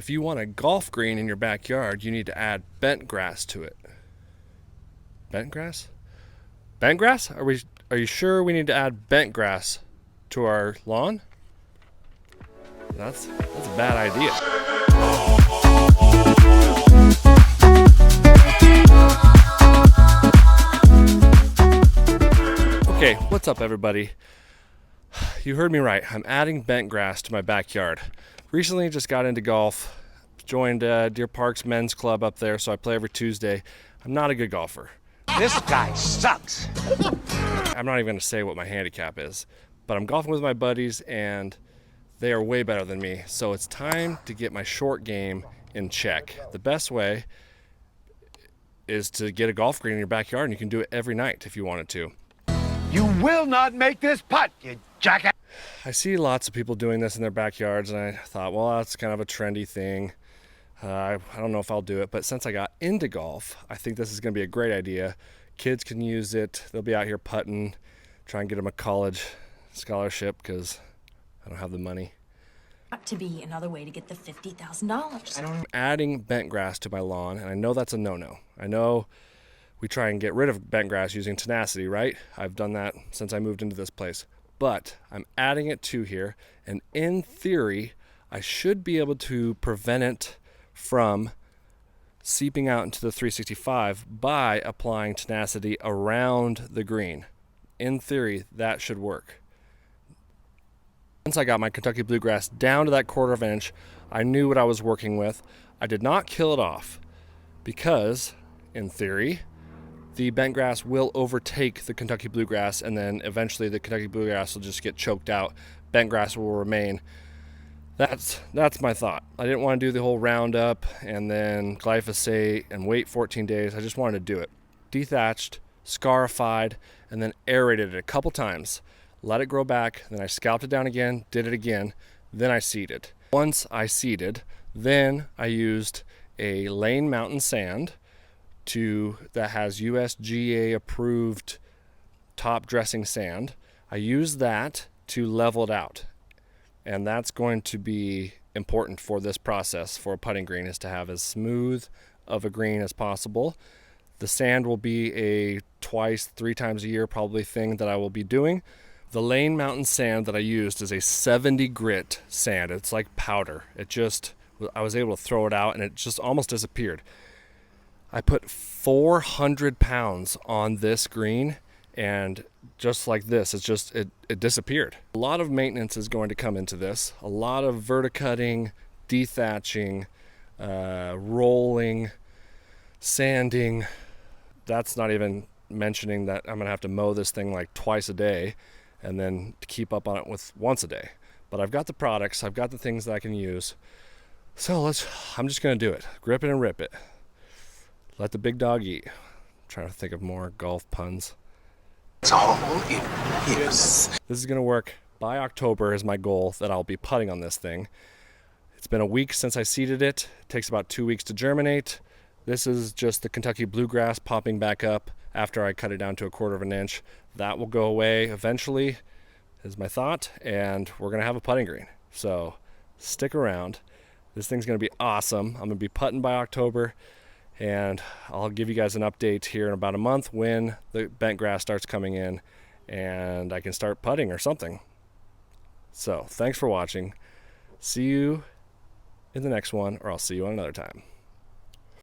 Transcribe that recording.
If you want a golf green in your backyard, you need to add bent grass to it. Bent grass? Bent grass? Are you sure we need to add bent grass to our lawn? That's a bad idea. Okay, what's up everybody? You heard me right. I'm adding bent grass to my backyard. Recently just got into golf, joined Deer Park's men's club up there, so I play every Tuesday. I'm not a good golfer. This guy sucks. I'm not even going to say what my handicap is, but I'm golfing with my buddies and they are way better than me. So it's time to get my short game in check. The best way is to get a golf green in your backyard, and you can do it every night if you wanted to. You will not make this putt, you jackass. I see lots of people doing this in their backyards, and I thought, well, that's kind of a trendy thing. I don't know if I'll do it, but since I got into golf, I think this is going to be a great idea. Kids can use it. They'll be out here putting, try and get them a college scholarship because I don't have the money. To be another way to get the $50,000. I'm adding bent grass to my lawn, and I know that's a no-no. I know we try and get rid of bent grass using tenacity, right? I've done that since I moved into this place. But I'm adding it to here, and in theory, I should be able to prevent it from seeping out into the 365 by applying tenacity around the green. In theory, that should work. Once I got my Kentucky bluegrass down to that 1/4 inch, I knew what I was working with. I did not kill it off because, in theory, the bent grass will overtake the Kentucky bluegrass, and then eventually the Kentucky bluegrass will just get choked out. Bent grass will remain. That's my thought. I didn't want to do the whole roundup and then glyphosate and wait 14 days. I just wanted to do it. Dethatched, scarified, and then aerated it a couple times. Let it grow back, then I scalped it down again, did it again, then I seeded. Once I seeded, then I used a Lane Mountain sand that has USGA approved top dressing sand. I used that to level it out. And that's going to be important for this process for a putting green, is to have as smooth of a green as possible. The sand will be a 2-3 times a year probably thing that I will be doing. The Lane Mountain sand that I used is a 70 grit sand. It's like powder. I was able to throw it out and it just almost disappeared. I put 400 pounds on this green, and just like this, it disappeared. A lot of maintenance is going to come into this. A lot of verticutting, dethatching, rolling, sanding. That's not even mentioning that I'm gonna have to mow this thing like twice a day and then to keep up on it with once a day. But I've got the products, I've got the things that I can use. So I'm just gonna do it. Grip it and rip it. Let the big dog eat. I'm trying to think of more golf puns. It's all it is. This is gonna work. By October is my goal that I'll be putting on this thing. It's been a week since I seeded it. It takes about 2 weeks to germinate. This is just the Kentucky bluegrass popping back up after I cut it down to a 1/4 inch. That will go away eventually, is my thought, and we're gonna have a putting green. So stick around. This thing's gonna be awesome. I'm gonna be putting by October, and I'll give you guys an update here in about a month when the bent grass starts coming in and I can start putting or something. So thanks for watching. See you in the next one, or I'll see you on another time.